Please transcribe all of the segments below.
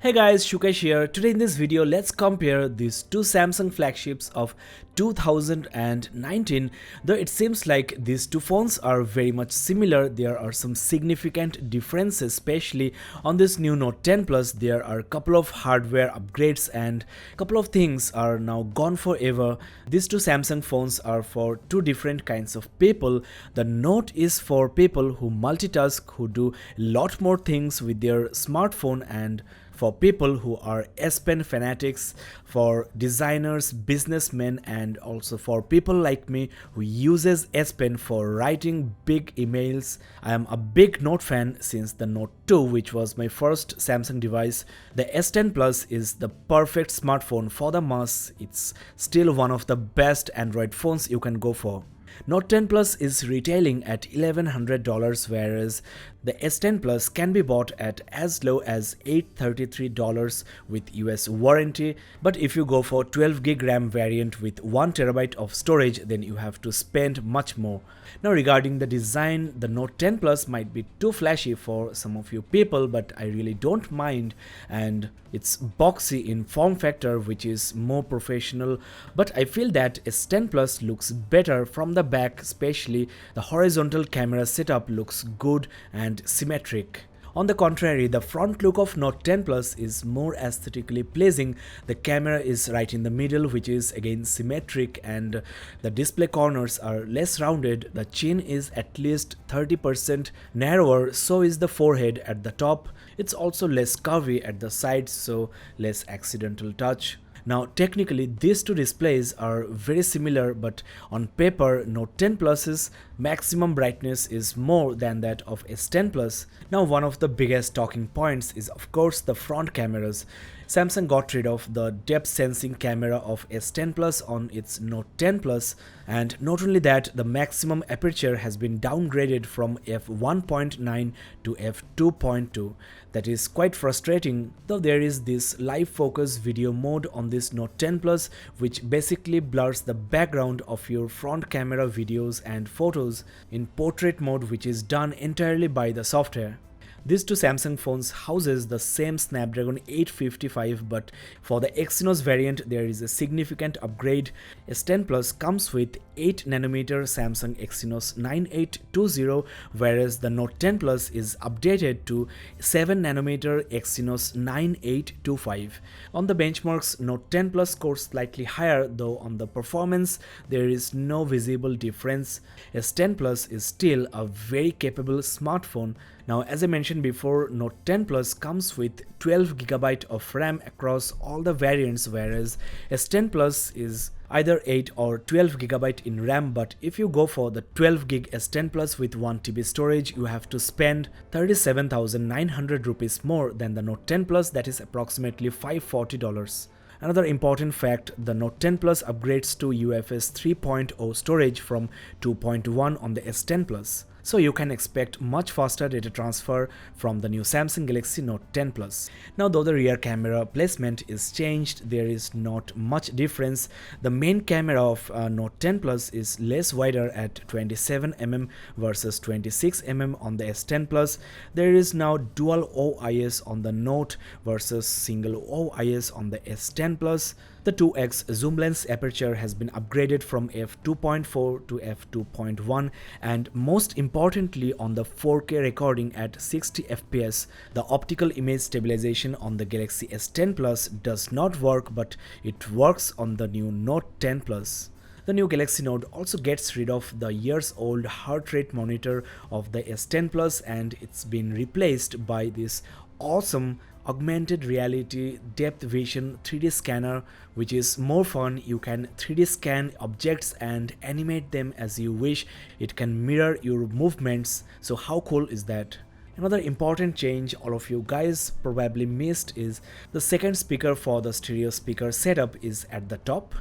Hey guys, Shukesh here. Today in this video, let's compare these two Samsung flagships of 2019. Though it seems like these two phones are very much similar, there are some significant differences, especially on this new Note 10 Plus. There are a couple of hardware upgrades and a couple of things are now gone forever. These two Samsung phones are for two different kinds of people. The Note is for people who multitask, who do a lot more things with their smartphone, and for people who are S10 fanatics, for designers, businessmen, and also for people like me who uses S10 for writing big emails. I am a big Note fan since the Note 2, which was my first Samsung device. The S10 Plus is the perfect smartphone for the mass. It's still one of the best Android phones you can go for. Note 10 Plus is retailing at $1,100, whereas the S10 Plus can be bought at as low as $833 with US warranty. But if you go for 12GB RAM variant with 1TB of storage, then you have to spend much more. Now regarding the design, the Note 10 Plus might be too flashy for some of you people, but I really don't mind, and it's boxy in form factor, which is more professional. But I feel that S10 Plus looks better from the back, especially the horizontal camera setup looks good and symmetric. On the contrary, the front look of Note 10 Plus is more aesthetically pleasing. The camera is right in the middle, which is again symmetric, and the display corners are less rounded. The chin is at least 30% narrower, so is the forehead at the top. It's also less curvy at the sides, so less accidental touch. Now technically these two displays are very similar, but on paper Note 10 Plus's maximum brightness is more than that of S10 Plus. Now one of the biggest talking points is of course the front cameras. Samsung got rid of the depth sensing camera of S10 Plus on its Note 10 Plus, and not only that, the maximum aperture has been downgraded from f1.9 to f2.2. That is quite frustrating, though there is this live focus video mode on this Note 10 Plus, which basically blurs the background of your front camera videos and photos in portrait mode, which is done entirely by the software. These two Samsung phones houses the same Snapdragon 855, but for the Exynos variant there is a significant upgrade. S10 Plus comes with 8nm Samsung Exynos 9820, whereas the Note 10 Plus is updated to 7nm Exynos 9825. On the benchmarks, Note 10 Plus scores slightly higher, though on the performance there is no visible difference. S10 Plus is still a very capable smartphone. Now, as I mentioned before, Note 10 Plus comes with 12GB of RAM across all the variants, whereas S10 Plus is either 8 or 12GB in RAM. But if you go for the 12GB S10 Plus with 1TB storage, you have to spend 37,900 rupees more than the Note 10 Plus, that is approximately $540. Another important fact, the Note 10 Plus upgrades to UFS 3.0 storage from 2.1 on the S10 Plus. So you can expect much faster data transfer from the new Samsung Galaxy Note 10 Plus. Now though the rear camera placement is changed, there is not much difference. The main camera of Note 10 Plus is less wider at 27mm versus 26mm on the S10 Plus. There is now dual OIS on the Note versus single OIS on the S10 Plus. The 2x zoom lens aperture has been upgraded from f2.4 to f2.1, and most importantly, on the 4K recording at 60 fps, the optical image stabilization on the Galaxy S10 Plus does not work, but it works on the new Note 10 Plus. The new Galaxy Note also gets rid of the years-old heart rate monitor of the S10 Plus, and it's been replaced by this awesome augmented reality DepthVision 3D scanner, which is more fun. You can 3D scan objects and animate them as you wish. It can mirror your movements, so how cool is that? Another important change all of you guys probably missed is the second speaker for the stereo speaker setup is at the top,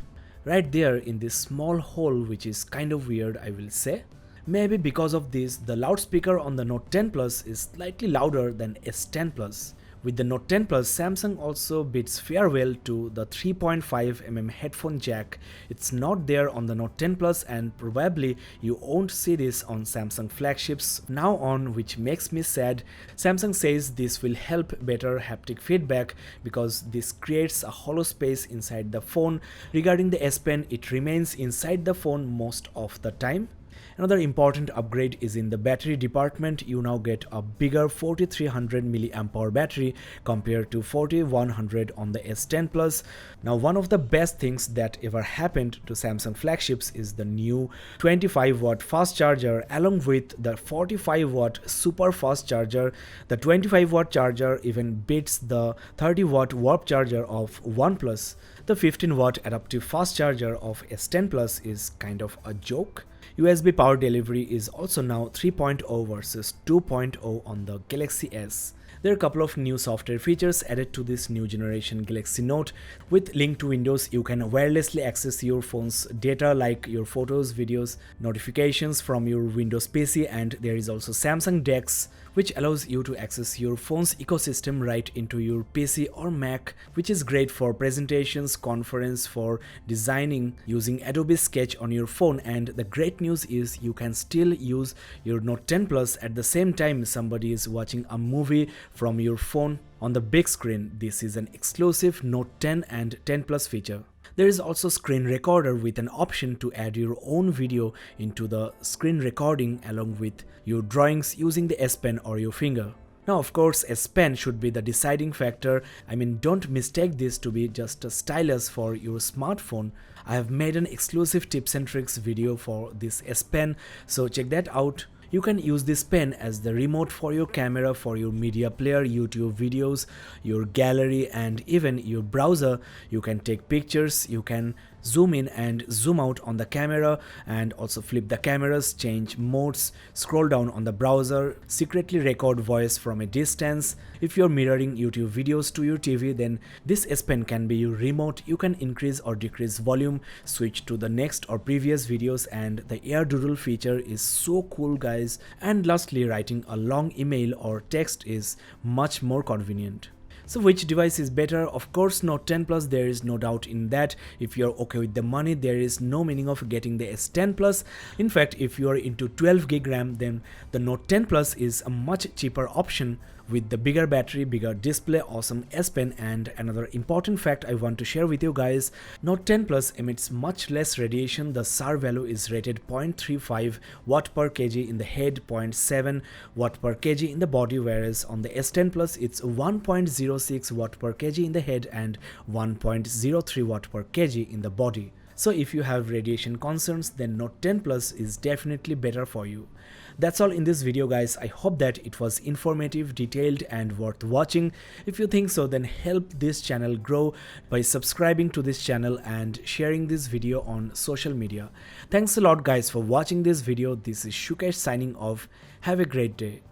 right there in this small hole, which is kind of weird, I will say. Maybe because of this, the loudspeaker on the Note 10 Plus is slightly louder than S10 Plus. With the Note 10 Plus, Samsung also bids farewell to the 3.5mm headphone jack. It's not there on the Note 10 Plus, and probably you won't see this on Samsung flagships now on, which makes me sad. Samsung says this will help better haptic feedback because this creates a hollow space inside the phone. Regarding the S Pen, it remains inside the phone most of the time. Another important upgrade is in the battery department. You now get a bigger 4300 mAh battery compared to 4100 on the S10 Plus. Now, one of the best things that ever happened to Samsung flagships is the new 25-watt fast charger along with the 45-watt super fast charger. The 25-watt charger even beats the 30-watt warp charger of OnePlus. The 15-watt adaptive fast charger of S10 Plus is kind of a joke. USB power delivery is also now 3.0 versus 2.0 on the Galaxy S. There are a couple of new software features added to this new generation Galaxy Note. With link to Windows, you can wirelessly access your phone's data like your photos, videos, notifications from your Windows PC, and there is also Samsung DeX, which allows you to access your phone's ecosystem right into your PC or Mac, which is great for presentations, conference, for designing using Adobe Sketch on your phone. And the great news is you can still use your Note 10 Plus at the same time somebody is watching a movie from your phone on the big screen. This is an exclusive Note 10 and 10 Plus feature. There is also screen recorder with an option to add your own video into the screen recording along with your drawings using the S Pen or your finger. Now, of course, S Pen should be the deciding factor. I mean, don't mistake this to be just a stylus for your smartphone. I have made an exclusive tips and tricks video for this S Pen, so check that out. You can use this pen as the remote for your camera, for your media player, YouTube videos, your gallery, and even your browser. You can take pictures, you can zoom in and zoom out on the camera, and also flip the cameras, change modes, scroll down on the browser, secretly record voice from a distance. If you're mirroring YouTube videos to your TV, then this S Pen can be your remote. You can increase or decrease volume, switch to the next or previous videos, and the AR Doodle feature is so cool, guys. And lastly, writing a long email or text is much more convenient. So which device is better? Of course, Note 10 Plus, there is no doubt in that. If you're okay with the money, there is no meaning of getting the S10 Plus. In fact, if you are into 12 gig RAM, then the Note 10 Plus is a much cheaper option with the bigger battery, bigger display, awesome S Pen. And another important fact I want to share with you guys, Note 10 Plus emits much less radiation. The SAR value is rated 0.35 watt per kg in the head, 0.7 watt per kg in the body, whereas on the S10 Plus it's 1.06 watt per kg in the head and 1.03 watt per kg in the body. So if you have radiation concerns, then Note 10 Plus is definitely better for you. That's all in this video, guys. I hope that it was informative, detailed, and worth watching. If you think so, then help this channel grow by subscribing to this channel and sharing this video on social media. Thanks a lot, guys, for watching this video. This is Shukesh signing off. Have a great day.